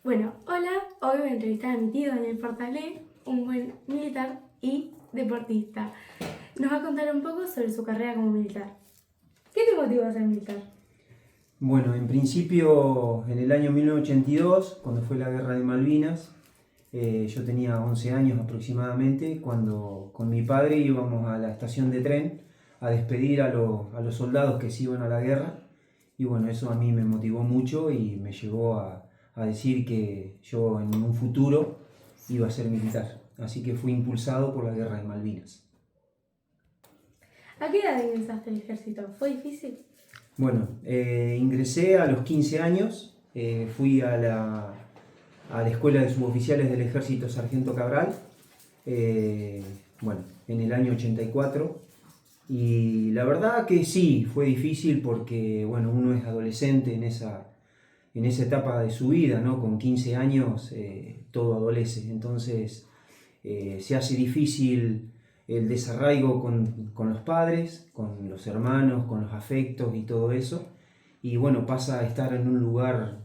Bueno, hola, hoy voy a entrevistar a mi tío Daniel Portalé, un buen militar y deportista. Nos va a contar un poco sobre su carrera como militar. ¿Qué te motivó a ser militar? Bueno, en principio, en el año 1982, cuando fue la guerra de Malvinas, yo tenía 11 años aproximadamente, cuando con mi padre íbamos a la estación de tren a despedir a los soldados que se iban a la guerra. Y bueno, eso a mí me motivó mucho y me llevó a decir que yo en un futuro iba a ser militar. Así que fui impulsado por la guerra de Malvinas. ¿A qué edad ingresaste al ejército? ¿Fue difícil? Bueno, ingresé a los 15 años, fui a la Escuela de Suboficiales del Ejército Sargento Cabral, eh, bueno, en el año 84. Y la verdad que sí, fue difícil porque, bueno, uno es adolescente en esa etapa de su vida, ¿no? Con 15 años todo adolece, entonces se hace difícil el desarraigo con los padres, con los hermanos, con los afectos y todo eso. Y bueno, pasa a estar en un lugar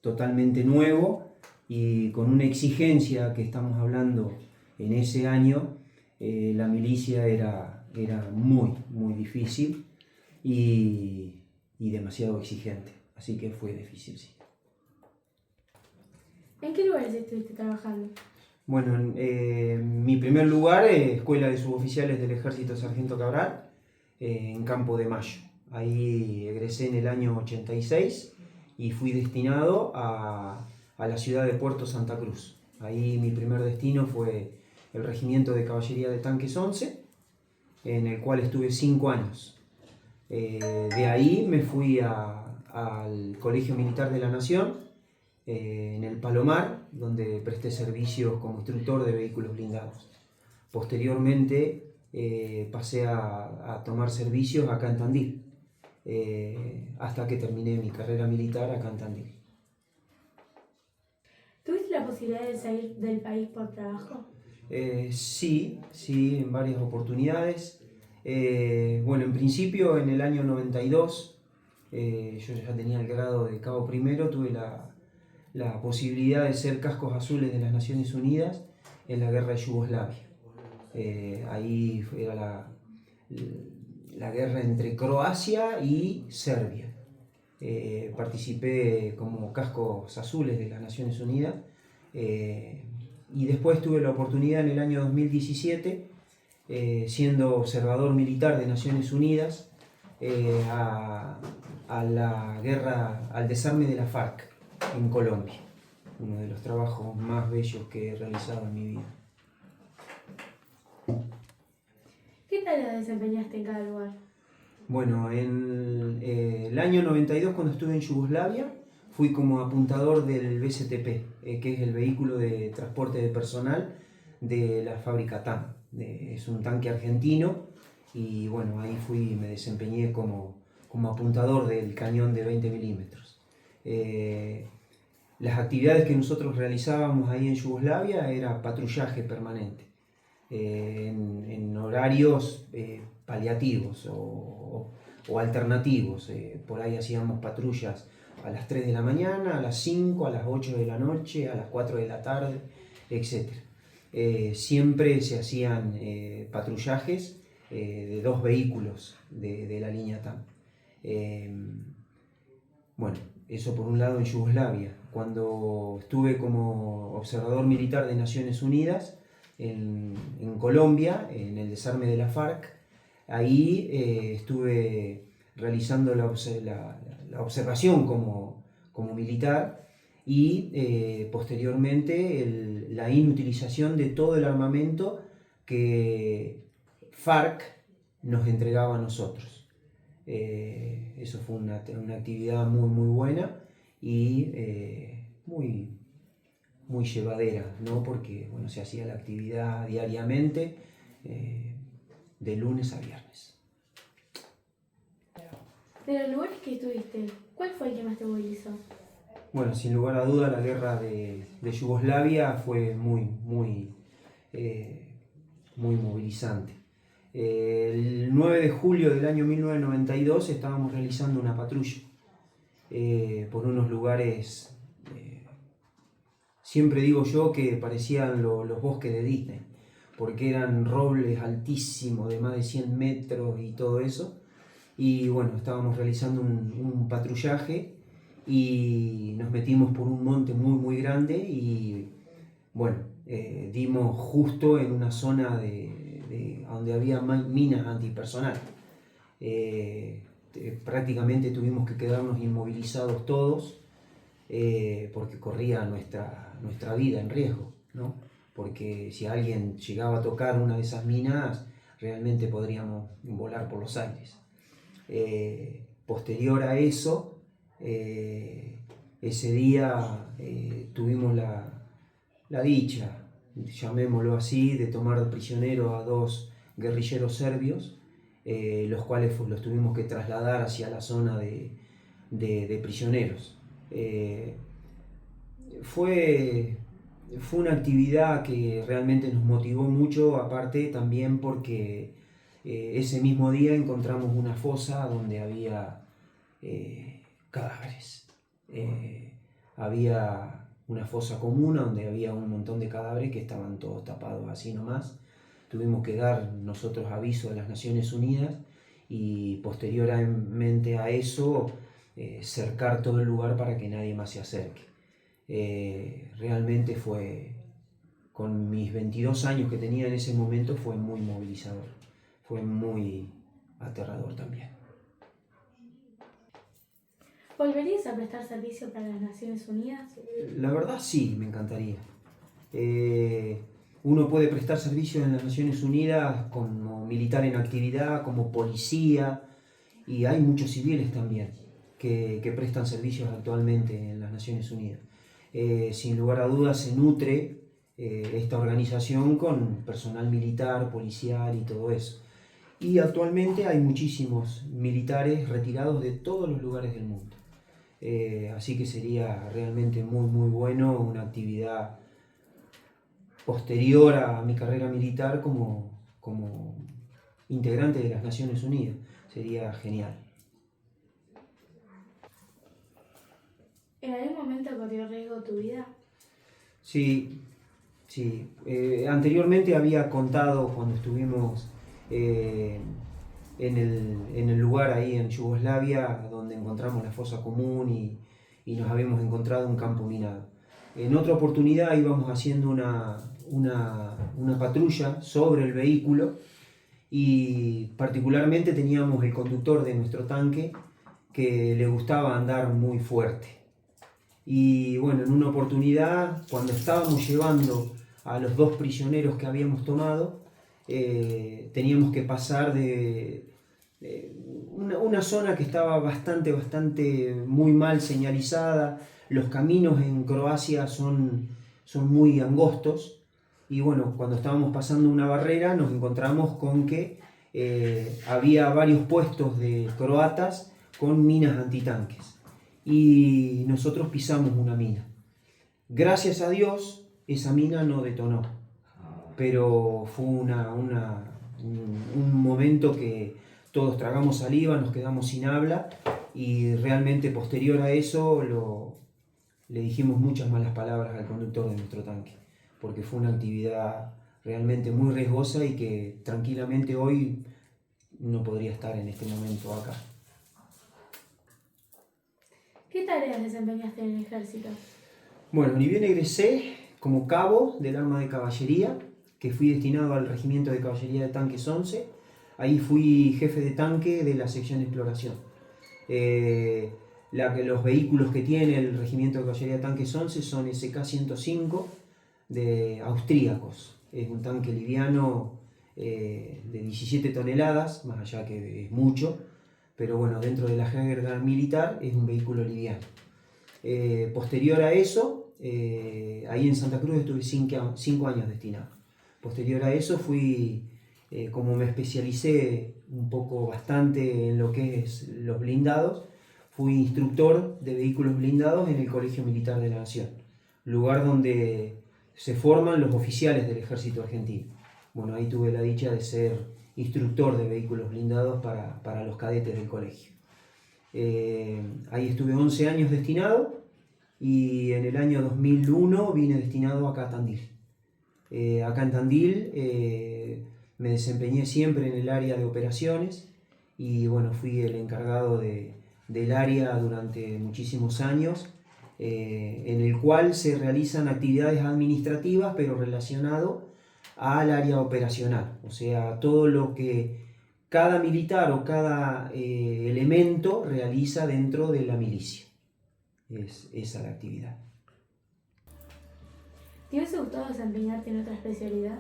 totalmente nuevo y con una exigencia que estamos hablando en ese año. La milicia era muy, muy difícil y demasiado exigente. Así que fue difícil, sí. ¿En qué lugares estuviste trabajando? Bueno, en mi primer lugar, Escuela de Suboficiales del Ejército Sargento Cabral, en Campo de Mayo. Ahí egresé en el año 86 y fui destinado a la ciudad de Puerto Santa Cruz. Ahí mi primer destino fue el Regimiento de Caballería de Tanques 11, en el cual estuve 5 años. De ahí me fui al Colegio Militar de la Nación, en el Palomar, donde presté servicios como instructor de vehículos blindados. Posteriormente pasé a tomar servicios acá en Tandil, hasta que terminé mi carrera militar acá en Tandil. ¿Tuviste la posibilidad de salir del país por trabajo? Sí, sí, en varias oportunidades. Bueno, en principio en el año 92, yo ya tenía el grado de cabo primero, tuve la posibilidad de ser cascos azules de las Naciones Unidas en la guerra de Yugoslavia. Ahí era la guerra entre Croacia y Serbia. Participé como cascos azules de las Naciones Unidas, y después tuve la oportunidad en el año 2017, siendo observador militar de Naciones Unidas, a la guerra, al desarme de la FARC en Colombia, uno de los trabajos más bellos que he realizado en mi vida. ¿Qué tareas desempeñaste en cada lugar? Bueno, en el año 92, cuando estuve en Yugoslavia, fui como apuntador del BCTP, que es el vehículo de transporte de personal de la fábrica TAM. Es un tanque argentino y bueno, ahí me desempeñé como apuntador del cañón de 20 milímetros. Las actividades que nosotros realizábamos ahí en Yugoslavia era patrullaje permanente, en horarios paliativos o alternativos. Por ahí hacíamos patrullas a las 3 de la mañana, a las 5, a las 8 de la noche, a las 4 de la tarde, etc. Siempre se hacían patrullajes de 2 vehículos de la línea TAM. Bueno, eso por un lado en Yugoslavia. Cuando estuve como observador militar de Naciones Unidas en Colombia, en el desarme de la FARC, ahí estuve realizando la observación como militar y posteriormente la inutilización de todo el armamento que FARC nos entregaba a nosotros. Eso fue una actividad muy, muy buena y muy, muy llevadera, ¿no? Porque bueno, se hacía la actividad diariamente, de lunes a viernes. De los lugares que estuviste, ¿cuál fue el que más te movilizó? Bueno, sin lugar a duda la guerra de Yugoslavia fue muy, muy, muy movilizante. El 9 de julio del año 1992 estábamos realizando una patrulla por unos lugares siempre digo yo que parecían los bosques de Disney, porque eran robles altísimos de más de 100 metros y todo eso. Y bueno, estábamos realizando un patrullaje y nos metimos por un monte muy grande y bueno, dimos justo en una zona donde había minas antipersonal. Prácticamente tuvimos que quedarnos inmovilizados todos porque corría nuestra vida en riesgo, ¿no? Porque si alguien llegaba a tocar una de esas minas, realmente podríamos volar por los aires. Posterior a eso, ese día tuvimos la dicha, llamémoslo así, de tomar prisioneros a 2 guerrilleros serbios, los cuales los tuvimos que trasladar hacia la zona de prisioneros. Fue una actividad que realmente nos motivó mucho, aparte también porque ese mismo día encontramos una fosa donde había cadáveres. Había una fosa común donde había un montón de cadáveres que estaban todos tapados así nomás. Tuvimos que dar nosotros aviso a las Naciones Unidas y posteriormente a eso cercar todo el lugar para que nadie más se acerque. Realmente fue, con mis 22 años que tenía en ese momento, fue muy movilizador, fue muy aterrador también. ¿Volverías a prestar servicio para las Naciones Unidas? La verdad sí, me encantaría. Uno puede prestar servicio en las Naciones Unidas como militar en actividad, como policía, y hay muchos civiles también que prestan servicios actualmente en las Naciones Unidas. Sin lugar a dudas se nutre esta organización con personal militar, policial y todo eso. Y actualmente hay muchísimos militares retirados de todos los lugares del mundo. Así que sería realmente muy bueno una actividad posterior a mi carrera militar como integrante de las Naciones Unidas. Sería genial. ¿En algún momento corrió riesgo tu vida? Sí. Anteriormente había contado cuando estuvimos en el lugar ahí en Yugoslavia donde encontramos la fosa común y nos habíamos encontrado un campo minado. En otra oportunidad íbamos haciendo una patrulla sobre el vehículo y particularmente teníamos el conductor de nuestro tanque que le gustaba andar muy fuerte. Y bueno, en una oportunidad, cuando estábamos llevando a los 2 prisioneros que habíamos tomado, teníamos que pasar de una zona que estaba bastante muy mal señalizada. Los caminos en Croacia son muy angostos y bueno, cuando estábamos pasando una barrera nos encontramos con que había varios puestos de croatas con minas antitanques y nosotros pisamos una mina. Gracias a Dios esa mina no detonó, pero fue un momento que todos tragamos saliva, nos quedamos sin habla y realmente posterior a eso le dijimos muchas malas palabras al conductor de nuestro tanque, porque fue una actividad realmente muy riesgosa y que tranquilamente hoy no podría estar en este momento acá. ¿Qué tareas desempeñaste en el ejército? Bueno, ni bien egresé como cabo del arma de caballería, que fui destinado al Regimiento de Caballería de Tanques 11. Ahí fui jefe de tanque de la sección de exploración. Los vehículos que tiene el Regimiento de Caballería de Tanques 11 son SK-105 de austríacos. Es un tanque liviano de 17 toneladas, más allá que es mucho, pero bueno, dentro de la jerga militar es un vehículo liviano. Posterior a eso, ahí en Santa Cruz estuve 5 años destinado. Posterior a eso fui, como me especialicé un poco bastante en lo que es los blindados, fui instructor de vehículos blindados en el Colegio Militar de la Nación, lugar donde se forman los oficiales del Ejército Argentino. Bueno, ahí tuve la dicha de ser instructor de vehículos blindados para los cadetes del colegio. Ahí estuve 11 años destinado y en el año 2001 vine destinado acá a Tandil. Acá en Tandil me desempeñé siempre en el área de operaciones y bueno, fui el encargado del área durante muchísimos años, en el cual se realizan actividades administrativas pero relacionado al área operacional, o sea, todo lo que cada militar o cada elemento realiza dentro de la milicia. Es esa la actividad. ¿Te hubiese gustado desempeñarte en otra especialidad?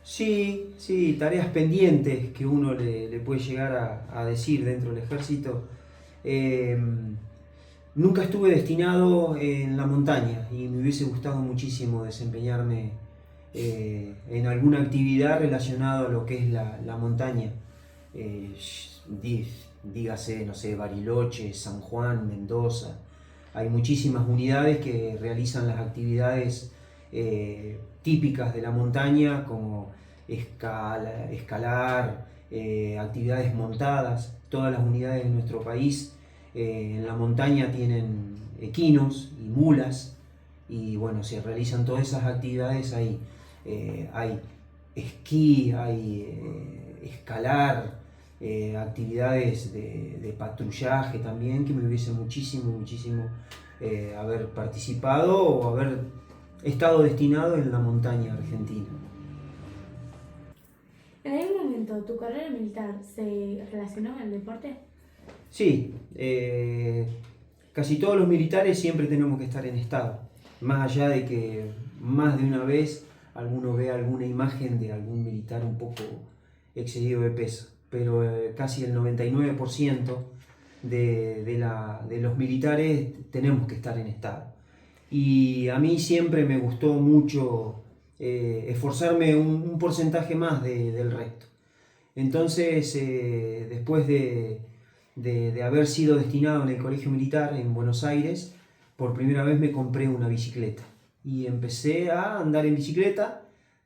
Sí, sí, tareas pendientes que uno le puede llegar a decir dentro del ejército. Nunca estuve destinado en la montaña y me hubiese gustado muchísimo desempeñarme en alguna actividad relacionada a lo que es la montaña. Dígase, no sé, Bariloche, San Juan, Mendoza. Hay muchísimas unidades que realizan las actividades típicas de la montaña, como escalar, actividades montadas. Todas las unidades de nuestro país en la montaña tienen equinos y mulas, y bueno, se realizan todas esas actividades ahí. Hay esquí, hay escalar, actividades de patrullaje también, que me hubiese muchísimo haber participado o haber estado destinado en la montaña argentina. ¿En algún momento tu carrera militar se relacionó con el deporte? Sí, casi todos los militares siempre tenemos que estar en estado, más allá de que más de una vez alguno vea alguna imagen de algún militar un poco excedido de peso, pero casi el 99% de los militares tenemos que estar en estado. Y a mí siempre me gustó mucho esforzarme un porcentaje más del resto. Entonces, después de haber sido destinado en el colegio militar en Buenos Aires, por primera vez me compré una bicicleta y empecé a andar en bicicleta,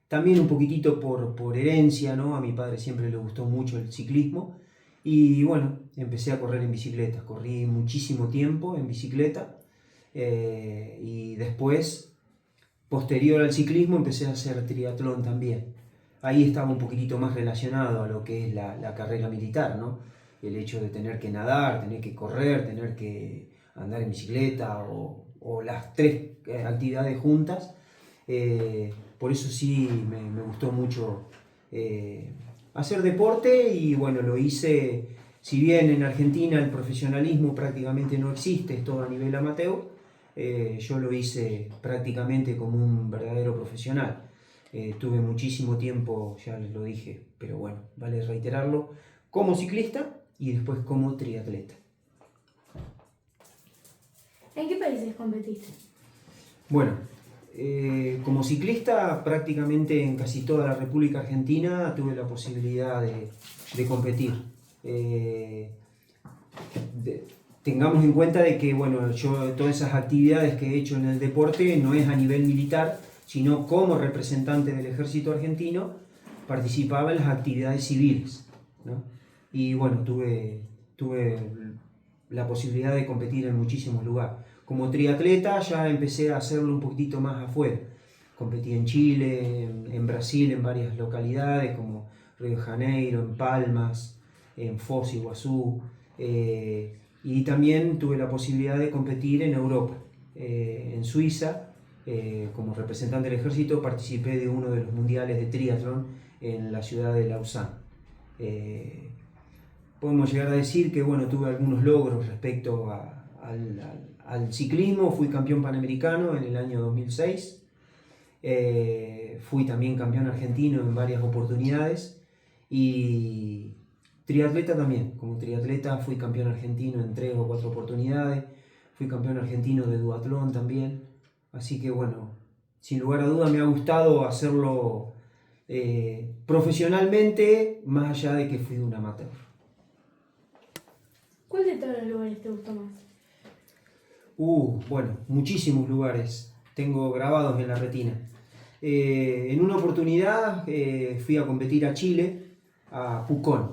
también un poquitito por herencia, ¿no? A mi padre siempre le gustó mucho el ciclismo y bueno, empecé a correr en bicicleta, corrí muchísimo tiempo en bicicleta y después, posterior al ciclismo, empecé a hacer triatlón también. Ahí estaba un poquitito más relacionado a lo que es la carrera militar, ¿no? El hecho de tener que nadar, tener que correr, tener que andar en bicicleta o las tres actividades juntas. Por eso sí me gustó mucho hacer deporte y bueno, lo hice, si bien en Argentina el profesionalismo prácticamente no existe, es todo a nivel amateur, yo lo hice prácticamente como un verdadero profesional. Tuve muchísimo tiempo, ya les lo dije, pero bueno, vale reiterarlo, como ciclista y después como triatleta. ¿En qué países competiste? Bueno, como ciclista prácticamente en casi toda la República Argentina tuve la posibilidad de competir. Tengamos en cuenta de que bueno, yo todas esas actividades que he hecho en el deporte no es a nivel militar, sino como representante del ejército argentino participaba en las actividades civiles, ¿no? Y bueno, tuve la posibilidad de competir en muchísimos lugares. Como triatleta ya empecé a hacerlo un poquitito más afuera. Competí en Chile, en Brasil, en varias localidades como Río de Janeiro, en Palmas, en Foz de Iguazú. Y también tuve la posibilidad de competir en Europa, en Suiza. Como representante del ejército participé de uno de los mundiales de triatlón en la ciudad de Lausanne. Podemos llegar a decir que bueno, tuve algunos logros respecto al ciclismo. Fui campeón panamericano en el año 2006, fui también campeón argentino en varias oportunidades y triatleta también. Como triatleta fui campeón argentino en 3 o 4 oportunidades, fui campeón argentino de duatlón también. Así que bueno, sin lugar a duda me ha gustado hacerlo profesionalmente, más allá de que fui un amateur. ¿Cuál de todos los lugares te gustó más? Bueno, muchísimos lugares tengo grabados en la retina. En una oportunidad fui a competir a Chile, a Pucón,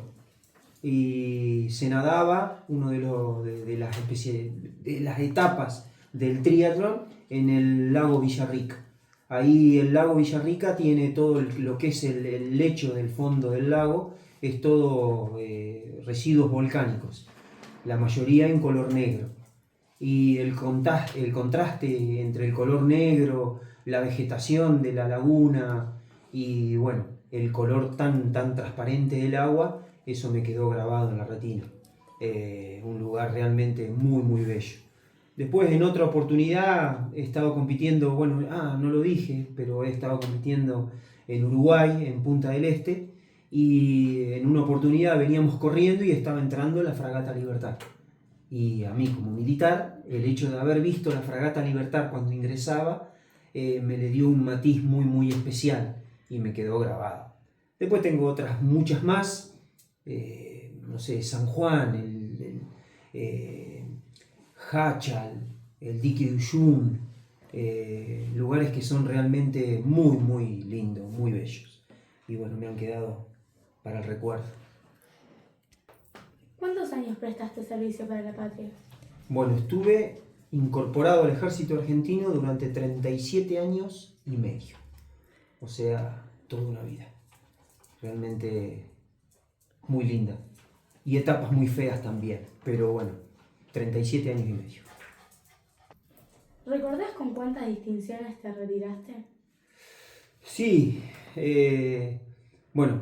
y se nadaba uno de las etapas del triatlón en el lago Villarrica. Ahí el lago Villarrica tiene todo lo que es el lecho del fondo del lago, es todo residuos volcánicos, la mayoría en color negro. Y el contraste entre el color negro, la vegetación de la laguna y bueno, el color tan transparente del agua, eso me quedó grabado en la retina. Un lugar realmente muy bello. Después, en otra oportunidad, he estado compitiendo, bueno, no lo dije, pero he estado compitiendo en Uruguay, en Punta del Este, y en una oportunidad veníamos corriendo y estaba entrando la Fragata Libertad. Y a mí, como militar, el hecho de haber visto la Fragata Libertad cuando ingresaba, me le dio un matiz muy especial y me quedó grabado. Después tengo otras muchas más, no sé, San Juan, Hachal, el Dique de Uyun, lugares que son realmente muy lindos, muy bellos. Y bueno, me han quedado para el recuerdo. ¿Cuántos años prestaste servicio para la patria? Bueno, estuve incorporado al ejército argentino durante 37 años y medio. O sea, toda una vida. Realmente muy linda. Y etapas muy feas también. Pero bueno, 37 años y medio. ¿Recordás con cuántas distinciones te retiraste? Sí, bueno,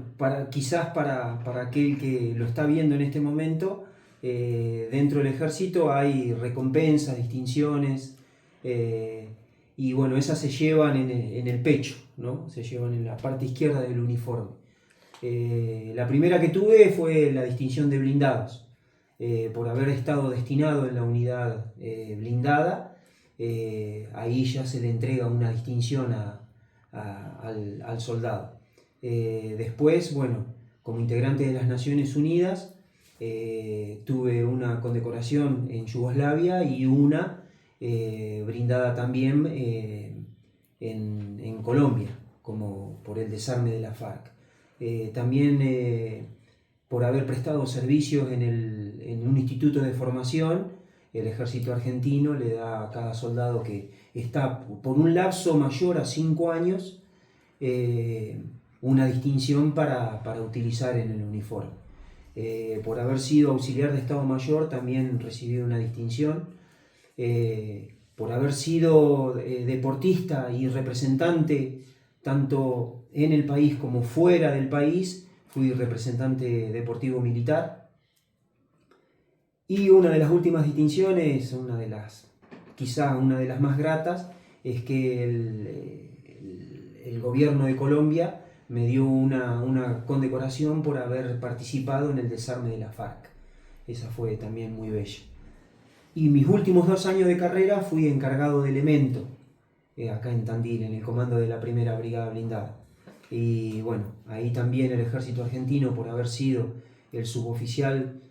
quizás para aquel que lo está viendo en este momento, dentro del ejército hay recompensas, distinciones, y bueno, esas se llevan en el pecho, ¿no? Se llevan en la parte izquierda del uniforme. La primera que tuve fue la distinción de blindados, por haber estado destinado en la unidad blindada. Ahí ya se le entrega una distinción al soldado. Después, bueno, como integrante de las Naciones Unidas, tuve una condecoración en Yugoslavia y una brindada también en Colombia, como por el desarme de la FARC. También por haber prestado servicios en un instituto de formación. El ejército argentino le da a cada soldado que está por un lapso mayor a 5 años una distinción para utilizar en el uniforme. Por haber sido auxiliar de Estado Mayor también recibí una distinción. Por haber sido deportista y representante tanto en el país como fuera del país, fui representante deportivo militar. Y una de las últimas distinciones, quizá una de las más gratas, es que el gobierno de Colombia me dio una condecoración por haber participado en el desarme de la FARC. Esa fue también muy bella. Y mis últimos 2 años de carrera fui encargado de elemento, acá en Tandil, en el comando de la primera brigada blindada. Y bueno, ahí también el ejército argentino, por haber sido el suboficial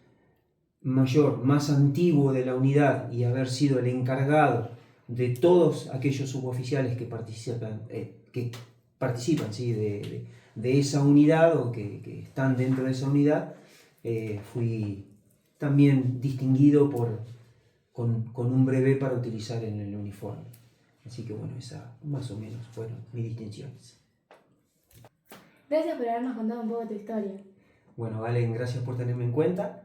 mayor más antiguo de la unidad y haber sido el encargado de todos aquellos suboficiales que participan ¿sí? de esa unidad o que están dentro de esa unidad, fui también distinguido con un brevet para utilizar en el uniforme. Así que bueno, esas más o menos fueron mis distinciones. Gracias por habernos contado un poco de tu historia. Bueno, Valen, gracias por tenerme en cuenta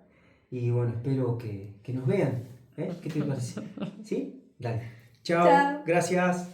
y bueno, espero que nos vean. ¿Qué te parece? ¿Sí? Dale. Chao. Chao. Gracias.